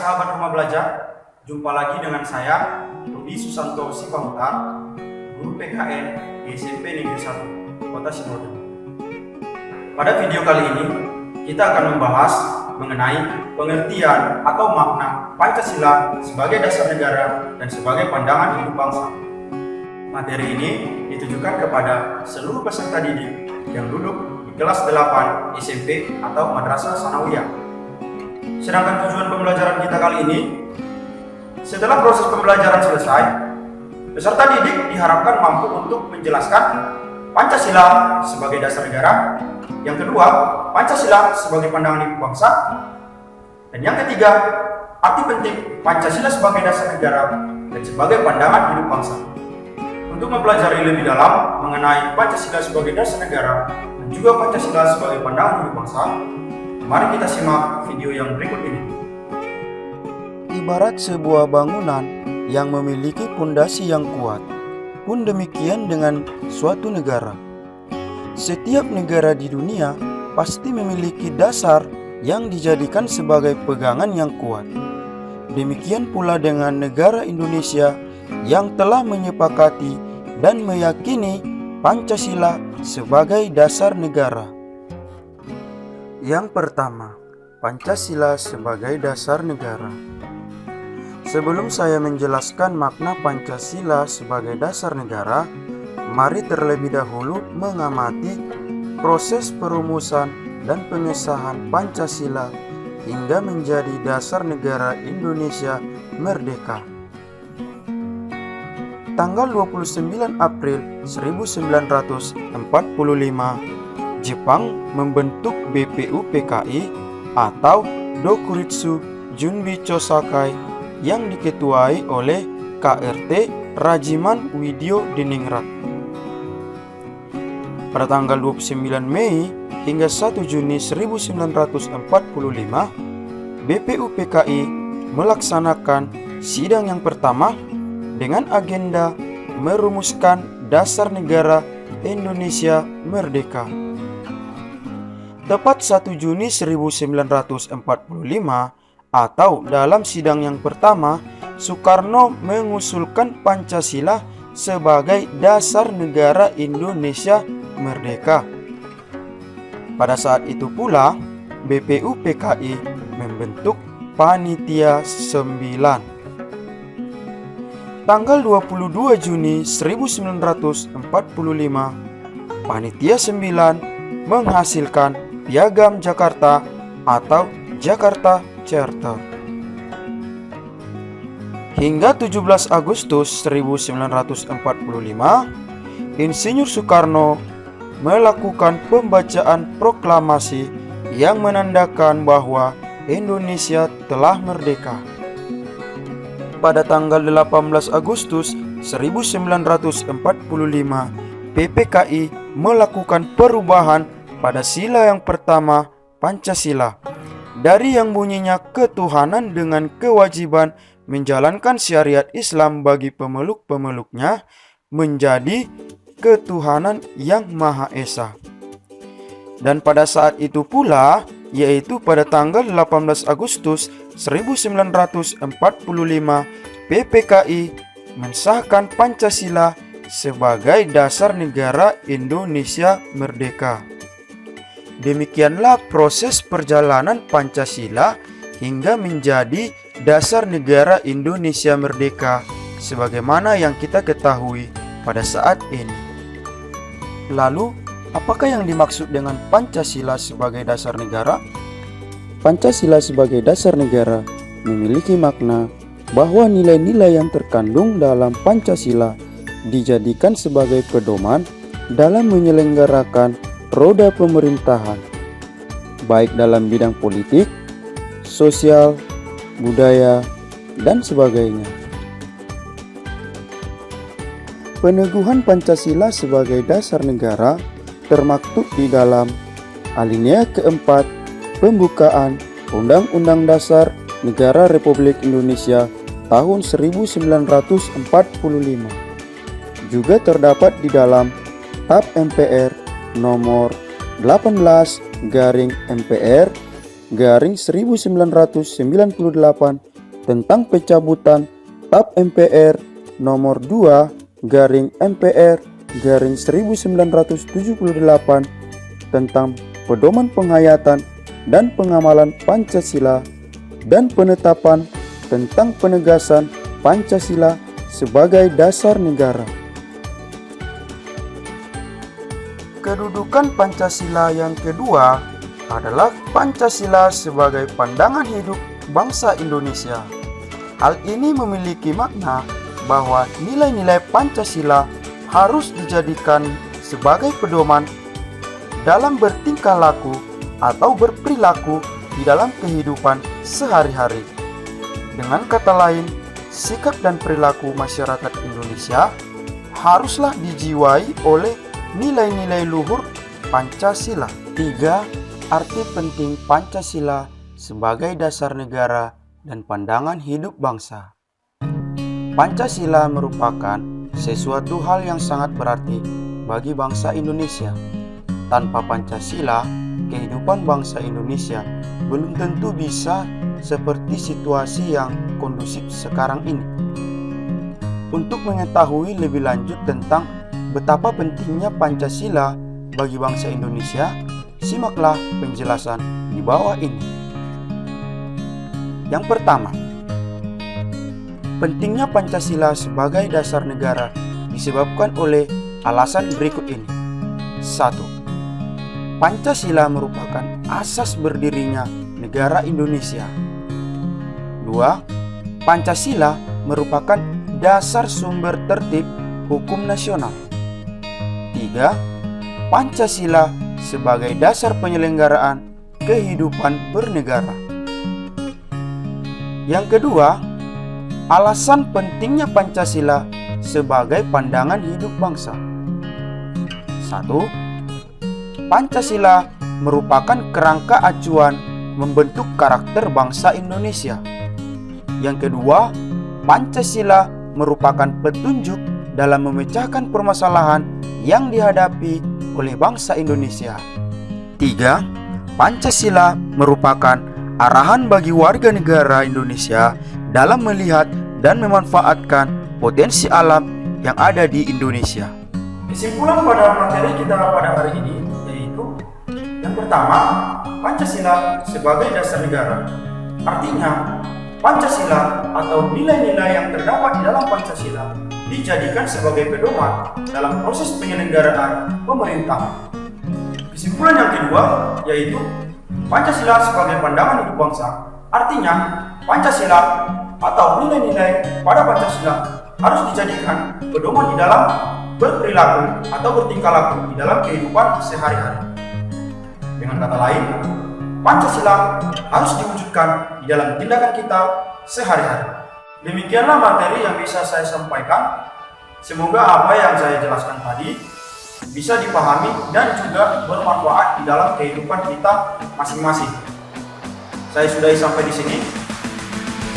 sahabat rumah belajar, jumpa lagi dengan saya, Rudi Susanto Sipahutar, guru PKN di SMP Negeri 1, Kota Sibolga. Pada video kali ini, kita akan membahas mengenai pengertian atau makna Pancasila sebagai dasar negara dan sebagai pandangan hidup bangsa. Materi ini ditujukan kepada seluruh peserta didik yang duduk di kelas 8 SMP atau Madrasah Sanawiyah. Sedangkan tujuan pembelajaran kita kali ini, setelah proses pembelajaran selesai, peserta didik diharapkan mampu untuk menjelaskan Pancasila sebagai dasar negara, yang kedua, Pancasila sebagai pandangan hidup bangsa, dan yang ketiga, arti penting Pancasila sebagai dasar negara dan sebagai pandangan hidup bangsa. Untuk mempelajari lebih dalam mengenai Pancasila sebagai dasar negara dan juga Pancasila sebagai pandangan hidup bangsa, mari kita simak video yang berikut ini. Ibarat sebuah bangunan yang memiliki pondasi yang kuat, pun demikian dengan suatu negara. Setiap negara di dunia pasti memiliki dasar yang dijadikan sebagai pegangan yang kuat. Demikian pula dengan negara Indonesia yang telah menyepakati dan meyakini Pancasila sebagai dasar negara. Yang pertama, Pancasila sebagai dasar negara. Sebelum saya menjelaskan makna Pancasila sebagai dasar negara, mari terlebih dahulu mengamati proses perumusan dan pengesahan Pancasila hingga menjadi dasar negara Indonesia merdeka. Tanggal 29 April 1945, Jepang membentuk BPUPKI atau Dokuritsu Junbi Chosakai yang diketuai oleh KRT Rajiman Widyo Diningrat. Pada tanggal 29 Mei hingga 1 Juni 1945, BPUPKI melaksanakan sidang yang pertama dengan agenda merumuskan dasar negara Indonesia merdeka. Tepat 1 Juni 1945 atau dalam sidang yang pertama, Soekarno mengusulkan Pancasila sebagai dasar negara Indonesia merdeka. Pada saat itu pula, BPUPKI membentuk Panitia 9. Tanggal 22 Juni 1945, Panitia 9 menghasilkan Piagam Jakarta atau Jakarta Charter. Hingga 17 Agustus 1945, Insinyur Soekarno melakukan pembacaan proklamasi yang menandakan bahwa Indonesia telah merdeka. Pada tanggal 18 Agustus 1945, PPKI melakukan perubahan pada sila yang pertama Pancasila, dari yang bunyinya ketuhanan dengan kewajiban menjalankan syariat Islam bagi pemeluk-pemeluknya menjadi ketuhanan yang Maha Esa. Dan pada saat itu pula, yaitu pada tanggal 18 Agustus 1945, PPKI mensahkan Pancasila sebagai dasar negara Indonesia merdeka. Demikianlah proses perjalanan Pancasila hingga menjadi dasar negara Indonesia merdeka sebagaimana yang kita ketahui pada saat ini. Lalu, apakah yang dimaksud dengan Pancasila sebagai dasar negara? Pancasila sebagai dasar negara memiliki makna bahwa nilai-nilai yang terkandung dalam Pancasila dijadikan sebagai pedoman dalam menyelenggarakan roda pemerintahan, baik dalam bidang politik, sosial, budaya, dan sebagainya. Peneguhan Pancasila sebagai dasar negara termaktub di dalam alinea keempat pembukaan Undang-Undang Dasar Negara Republik Indonesia tahun 1945. Juga terdapat di dalam TAP MPR nomor 18/MPR/1998 tentang pencabutan TAP MPR nomor 2/MPR/1978 tentang pedoman penghayatan dan pengamalan Pancasila dan penetapan tentang penegasan Pancasila sebagai dasar negara. Kedudukan Pancasila yang kedua adalah Pancasila sebagai pandangan hidup bangsa Indonesia. Hal ini memiliki makna bahwa nilai-nilai Pancasila harus dijadikan sebagai pedoman dalam bertingkah laku atau berperilaku di dalam kehidupan sehari-hari. Dengan kata lain, sikap dan perilaku masyarakat Indonesia haruslah dijiwai oleh nilai-nilai luhur Pancasila. 3. Arti penting Pancasila sebagai dasar negara dan pandangan hidup bangsa. Pancasila merupakan sesuatu hal yang sangat berarti bagi bangsa Indonesia. Tanpa Pancasila, kehidupan bangsa Indonesia belum tentu bisa seperti situasi yang kondusif sekarang ini. Untuk mengetahui lebih lanjut tentang betapa pentingnya Pancasila bagi bangsa Indonesia, simaklah penjelasan di bawah ini. Yang pertama, pentingnya Pancasila sebagai dasar negara disebabkan oleh alasan berikut ini. 1. Pancasila merupakan asas berdirinya negara Indonesia. 2. Pancasila merupakan dasar sumber tertib hukum nasional. 3. Pancasila sebagai dasar penyelenggaraan kehidupan bernegara. Yang kedua, alasan pentingnya Pancasila sebagai pandangan hidup bangsa. 1. Pancasila merupakan kerangka acuan membentuk karakter bangsa Indonesia. Yang kedua, Pancasila merupakan petunjuk dalam memecahkan permasalahan yang dihadapi oleh bangsa Indonesia. 3. Pancasila merupakan arahan bagi warga negara Indonesia dalam melihat dan memanfaatkan potensi alam yang ada di Indonesia. Kesimpulan pada materi kita pada hari ini yaitu yang pertama, Pancasila sebagai dasar negara. Artinya, Pancasila atau nilai-nilai yang terdapat di dalam Pancasila dijadikan sebagai pedoman dalam proses penyelenggaraan pemerintahan. Kesimpulan yang kedua yaitu Pancasila sebagai pandangan hidup bangsa. Artinya, Pancasila atau nilai-nilai pada Pancasila harus dijadikan pedoman di dalam berperilaku atau bertingkah laku di dalam kehidupan sehari-hari. Dengan kata lain, Pancasila harus diwujudkan di dalam tindakan kita sehari-hari. Demikianlah materi yang bisa saya sampaikan. Semoga apa yang saya jelaskan tadi bisa dipahami dan juga bermanfaat di dalam kehidupan kita masing-masing. Saya sudahi sampai di sini.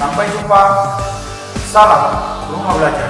Sampai jumpa. Salam Rumah Belajar.